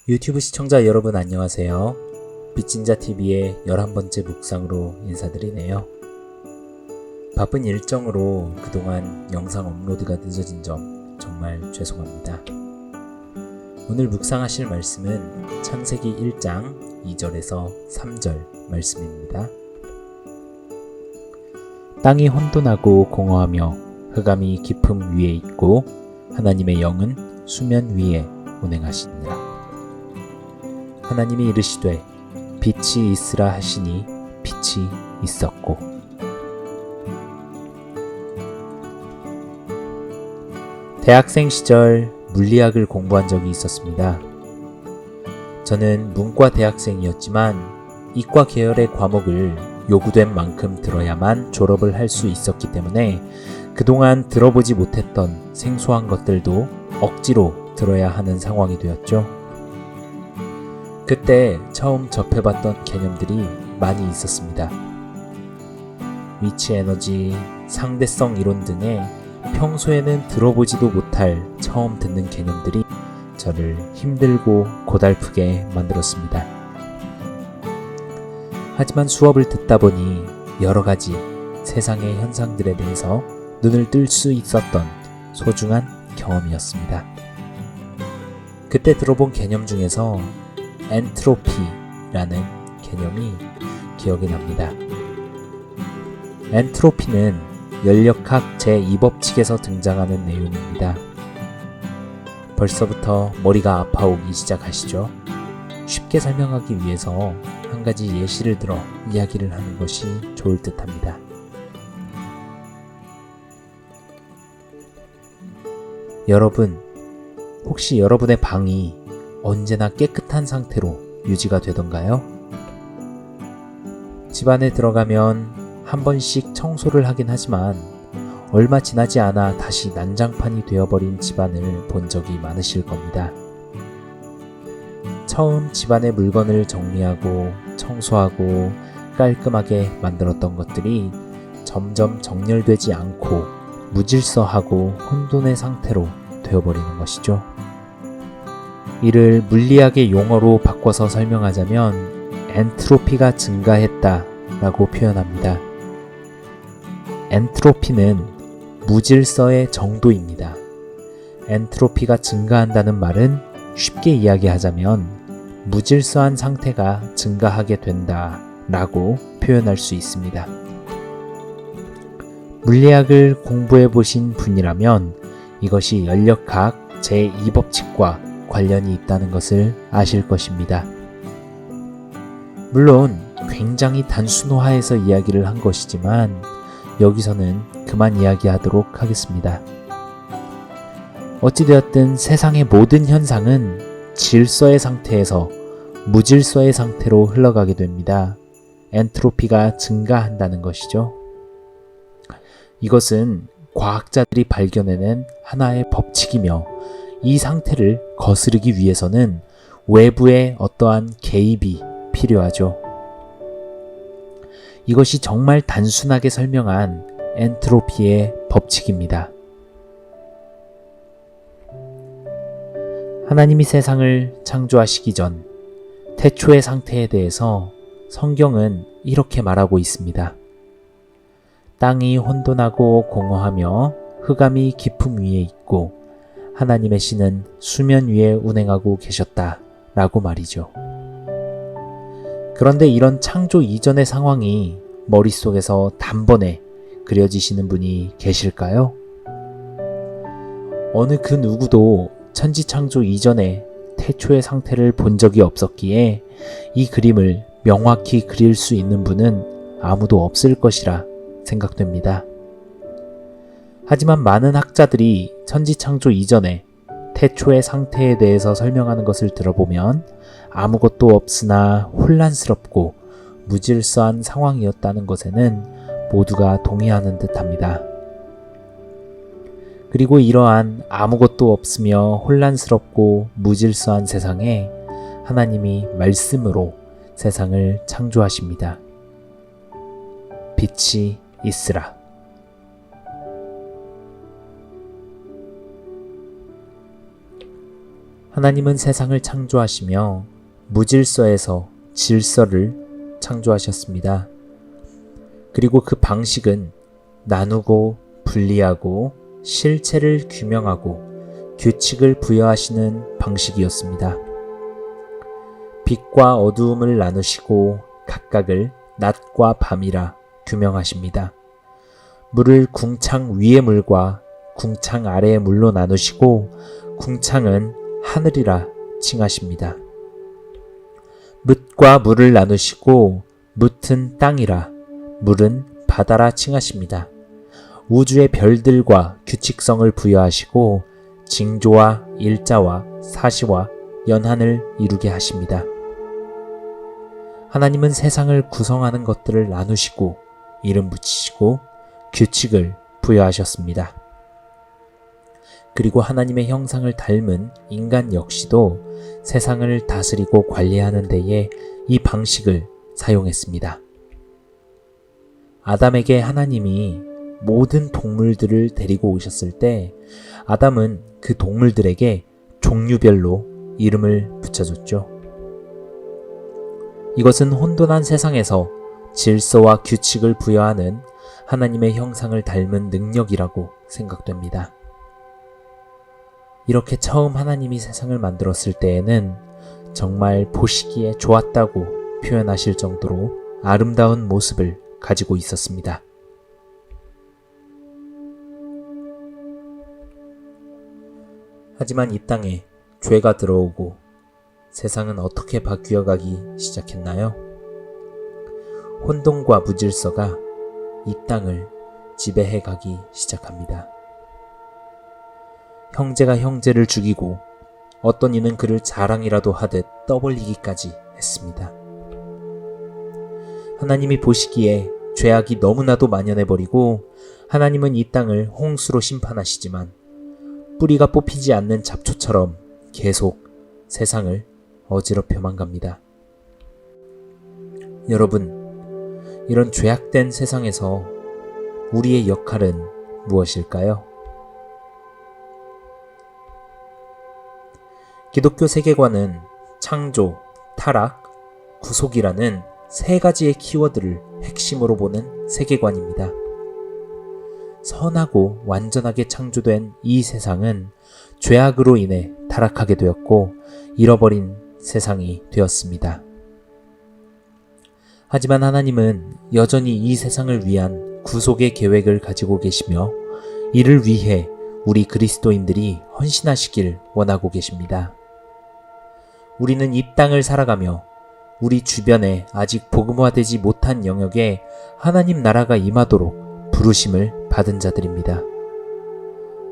유튜브 시청자 여러분 안녕하세요. 빚진자TV의 11번째 묵상으로 인사드리네요. 바쁜 일정으로 그동안 영상 업로드가 늦어진 점 정말 죄송합니다. 오늘 묵상하실 말씀은 창세기 1장 2절에서 3절 말씀입니다. 땅이 혼돈하고 공허하며 흑암이 깊음 위에 있고 하나님의 영은 수면 위에 운행하시니라. 하나님이 이르시되 빛이 있으라 하시니 빛이 있었고. 대학생 시절 물리학을 공부한 적이 있었습니다. 저는 문과 대학생이었지만 이과 계열의 과목을 요구된 만큼 들어야만 졸업을 할 수 있었기 때문에 그동안 들어보지 못했던 생소한 것들도 억지로 들어야 하는 상황이 되었죠. 그때 처음 접해봤던 개념들이 많이 있었습니다. 위치 에너지, 상대성 이론 등의 평소에는 들어보지도 못할 처음 듣는 개념들이 저를 힘들고 고달프게 만들었습니다. 하지만 수업을 듣다 보니 여러 가지 세상의 현상들에 대해서 눈을 뜰 수 있었던 소중한 경험이었습니다. 그때 들어본 개념 중에서 엔트로피라는 개념이 기억이 납니다. 엔트로피는 연력학 제2법칙에서 등장하는 내용입니다. 벌써부터 머리가 아파오기 시작하시죠? 쉽게 설명하기 위해서 한 가지 예시를 들어 이야기를 하는 것이 좋을 듯합니다. 여러분, 혹시 여러분의 방이 언제나 깨끗한 상태로 유지가 되던가요? 집안에 들어가면 한 번씩 청소를 하긴 하지만 얼마 지나지 않아 다시 난장판이 되어버린 집안을 본 적이 많으실 겁니다. 처음 집안의 물건을 정리하고 청소하고 깔끔하게 만들었던 것들이 점점 정렬되지 않고 무질서하고 혼돈의 상태로 되어버리는 것이죠. 이를 물리학의 용어로 바꿔서 설명하자면 엔트로피가 증가했다 라고 표현합니다. 엔트로피는 무질서의 정도입니다. 엔트로피가 증가한다는 말은 쉽게 이야기하자면 무질서한 상태가 증가하게 된다 라고 표현할 수 있습니다. 물리학을 공부해 보신 분이라면 이것이 연력학 제2법칙과 관련이 있다는 것을 아실 것입니다. 물론 굉장히 단순화해서 이야기를 한 것이지만 여기서는 그만 이야기하도록 하겠습니다. 어찌되었든 세상의 모든 현상은 질서의 상태에서 무질서의 상태로 흘러가게 됩니다. 엔트로피가 증가한다는 것이죠. 이것은 과학자들이 발견해낸 하나의 법칙이며 이 상태를 거스르기 위해서는 외부의 어떠한 개입이 필요하죠. 이것이 정말 단순하게 설명한 엔트로피의 법칙입니다. 하나님이 세상을 창조하시기 전 태초의 상태에 대해서 성경은 이렇게 말하고 있습니다. 땅이 혼돈하고 공허하며 흑암이 깊음 위에 있고 하나님의 신은 수면 위에 운행하고 계셨다 라고 말이죠. 그런데 이런 창조 이전의 상황이 머릿속에서 단번에 그려지시는 분이 계실까요? 어느 그 누구도 천지창조 이전에 태초의 상태를 본 적이 없었기에 이 그림을 명확히 그릴 수 있는 분은 아무도 없을 것이라 생각됩니다. 하지만 많은 학자들이 천지창조 이전에 태초의 상태에 대해서 설명하는 것을 들어보면 아무것도 없으나 혼란스럽고 무질서한 상황이었다는 것에는 모두가 동의하는 듯합니다. 그리고 이러한 아무것도 없으며 혼란스럽고 무질서한 세상에 하나님이 말씀으로 세상을 창조하십니다. 빛이 있으라. 하나님은 세상을 창조하시며 무질서에서 질서를 창조하셨습니다. 그리고 그 방식은 나누고 분리하고 실체를 규명하고 규칙을 부여하시는 방식이었습니다. 빛과 어두움을 나누시고 각각을 낮과 밤이라 규명하십니다. 물을 궁창 위의 물과 궁창 아래의 물로 나누시고 궁창은 하늘이라 칭하십니다. 뭇과 물을 나누시고 뭇은 땅이라 물은 바다라 칭하십니다. 우주의 별들과 규칙성을 부여하시고 징조와 일자와 사시와 연한을 이루게 하십니다. 하나님은 세상을 구성하는 것들을 나누시고 이름 붙이시고 규칙을 부여하셨습니다. 그리고 하나님의 형상을 닮은 인간 역시도 세상을 다스리고 관리하는 데에 이 방식을 사용했습니다. 아담에게 하나님이 모든 동물들을 데리고 오셨을 때 아담은 그 동물들에게 종류별로 이름을 붙여줬죠. 이것은 혼돈한 세상에서 질서와 규칙을 부여하는 하나님의 형상을 닮은 능력이라고 생각됩니다. 이렇게 처음 하나님이 세상을 만들었을 때에는 정말 보시기에 좋았다고 표현하실 정도로 아름다운 모습을 가지고 있었습니다. 하지만 이 땅에 죄가 들어오고 세상은 어떻게 바뀌어가기 시작했나요? 혼돈과 무질서가 이 땅을 지배해가기 시작합니다. 형제가 형제를 죽이고 어떤 이는 그를 자랑이라도 하듯 떠벌리기까지 했습니다. 하나님이 보시기에 죄악이 너무나도 만연해버리고 하나님은 이 땅을 홍수로 심판하시지만 뿌리가 뽑히지 않는 잡초처럼 계속 세상을 어지럽혀만 갑니다. 여러분, 이런 죄악된 세상에서 우리의 역할은 무엇일까요? 기독교 세계관은 창조, 타락, 구속이라는 세 가지의 키워드를 핵심으로 보는 세계관입니다. 선하고 완전하게 창조된 이 세상은 죄악으로 인해 타락하게 되었고 잃어버린 세상이 되었습니다. 하지만 하나님은 여전히 이 세상을 위한 구속의 계획을 가지고 계시며 이를 위해 우리 그리스도인들이 헌신하시길 원하고 계십니다. 우리는 이 땅을 살아가며 우리 주변에 아직 복음화되지 못한 영역에 하나님 나라가 임하도록 부르심을 받은 자들입니다.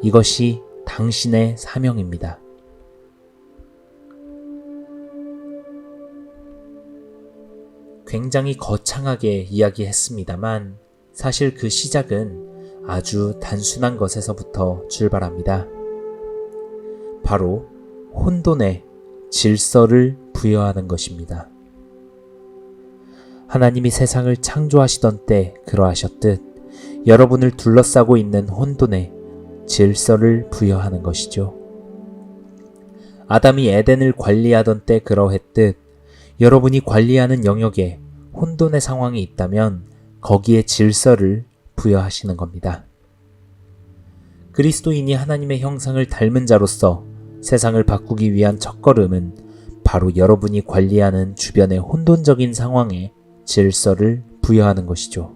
이것이 당신의 사명입니다. 굉장히 거창하게 이야기했습니다만 사실 그 시작은 아주 단순한 것에서부터 출발합니다. 바로 혼돈에 질서를 부여하는 것입니다. 하나님이 세상을 창조하시던 때 그러하셨듯 여러분을 둘러싸고 있는 혼돈에 질서를 부여하는 것이죠. 아담이 에덴을 관리하던 때 그러했듯 여러분이 관리하는 영역에 혼돈의 상황이 있다면 거기에 질서를 부여하시는 겁니다. 그리스도인이 하나님의 형상을 닮은 자로서 세상을 바꾸기 위한 첫걸음은 바로 여러분이 관리하는 주변의 혼돈적인 상황에 질서를 부여하는 것이죠.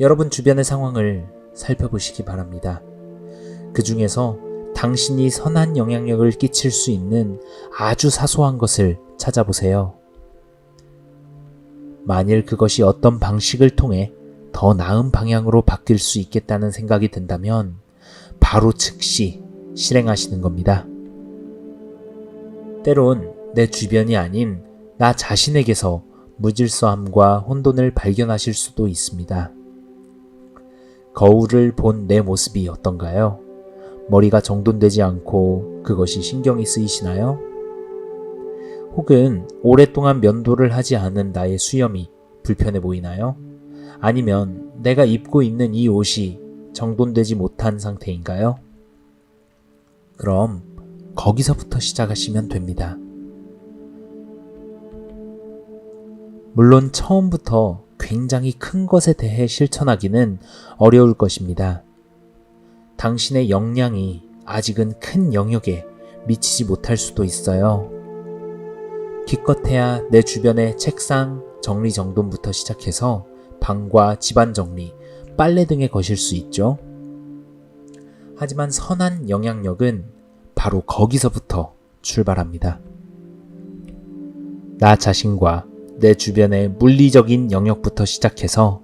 여러분 주변의 상황을 살펴보시기 바랍니다. 그 중에서 당신이 선한 영향력을 끼칠 수 있는 아주 사소한 것을 찾아보세요. 만일 그것이 어떤 방식을 통해 더 나은 방향으로 바뀔 수 있겠다는 생각이 든다면 바로 즉시 실행하시는 겁니다. 때론 내 주변이 아닌 나 자신에게서 무질서함과 혼돈을 발견하실 수도 있습니다. 거울을 본 내 모습이 어떤가요? 머리가 정돈되지 않고 그것이 신경이 쓰이시나요? 혹은 오랫동안 면도를 하지 않은 나의 수염이 불편해 보이나요? 아니면 내가 입고 있는 이 옷이 정돈되지 못한 상태인가요? 그럼 거기서부터 시작하시면 됩니다. 물론 처음부터 굉장히 큰 것에 대해 실천하기는 어려울 것입니다. 당신의 역량이 아직은 큰 영역에 미치지 못할 수도 있어요. 기껏해야 내 주변의 책상 정리정돈부터 시작해서 방과 집안 정리, 빨래 등에 거실 수 있죠. 하지만 선한 영향력은 바로 거기서부터 출발합니다. 나 자신과 내 주변의 물리적인 영역부터 시작해서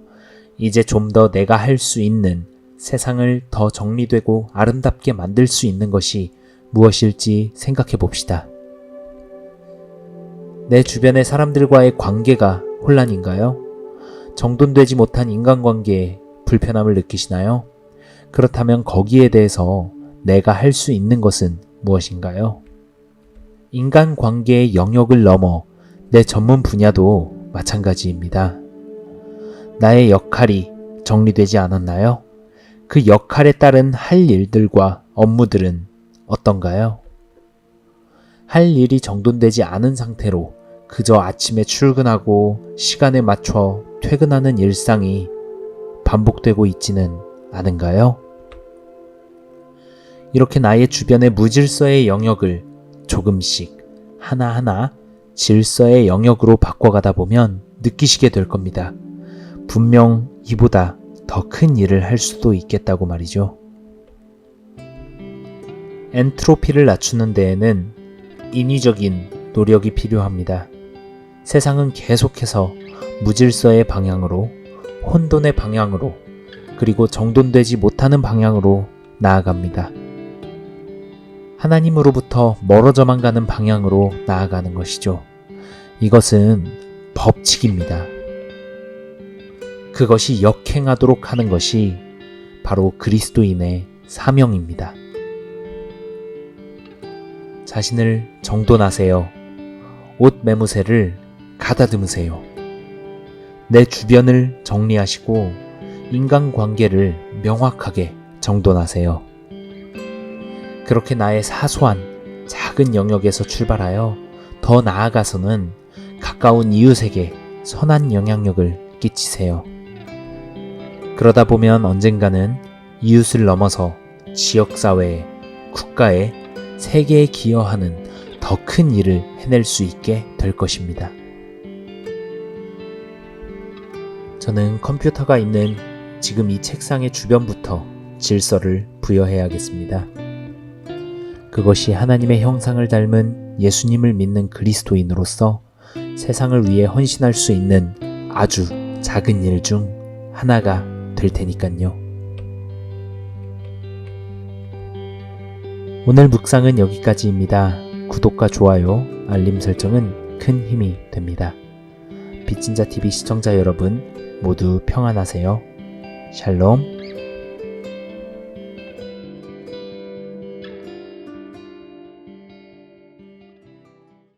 이제 좀 더 내가 할 수 있는 세상을 더 정리되고 아름답게 만들 수 있는 것이 무엇일지 생각해 봅시다. 내 주변의 사람들과의 관계가 혼란인가요? 정돈되지 못한 인간관계에 불편함을 느끼시나요? 그렇다면 거기에 대해서 내가 할 수 있는 것은 무엇인가요? 인간관계의 영역을 넘어 내 전문 분야도 마찬가지입니다. 나의 역할이 정리되지 않았나요? 그 역할에 따른 할 일들과 업무들은 어떤가요? 할 일이 정돈되지 않은 상태로 그저 아침에 출근하고 시간에 맞춰 퇴근하는 일상이 반복되고 있지는 않은가요? 이렇게 나의 주변의 무질서의 영역을 조금씩 하나하나 질서의 영역으로 바꿔가다 보면 느끼시게 될 겁니다. 분명 이보다 더 큰 일을 할 수도 있겠다고 말이죠. 엔트로피를 낮추는 데에는 인위적인 노력이 필요합니다. 세상은 계속해서 무질서의 방향으로, 혼돈의 방향으로, 그리고 정돈되지 못하는 방향으로 나아갑니다. 하나님으로부터 멀어져만 가는 방향으로 나아가는 것이죠. 이것은 법칙입니다. 그것이 역행하도록 하는 것이 바로 그리스도인의 사명입니다. 자신을 정돈하세요. 옷 매무새를 가다듬으세요. 내 주변을 정리하시고 인간관계를 명확하게 정돈하세요. 그렇게 나의 사소한 작은 영역에서 출발하여 더 나아가서는 가까운 이웃에게 선한 영향력을 끼치세요. 그러다 보면 언젠가는 이웃을 넘어서 지역사회에, 국가에, 세계에 기여하는 더 큰 일을 해낼 수 있게 될 것입니다. 저는 컴퓨터가 있는 지금 이 책상의 주변부터 질서를 부여해야겠습니다. 그것이 하나님의 형상을 닮은 예수님을 믿는 그리스도인으로서 세상을 위해 헌신할 수 있는 아주 작은 일 중 하나가 될 테니까요. 오늘 묵상은 여기까지입니다. 구독과 좋아요, 알림 설정은 큰 힘이 됩니다. 빛진자TV 시청자 여러분 모두 평안하세요. 샬롬.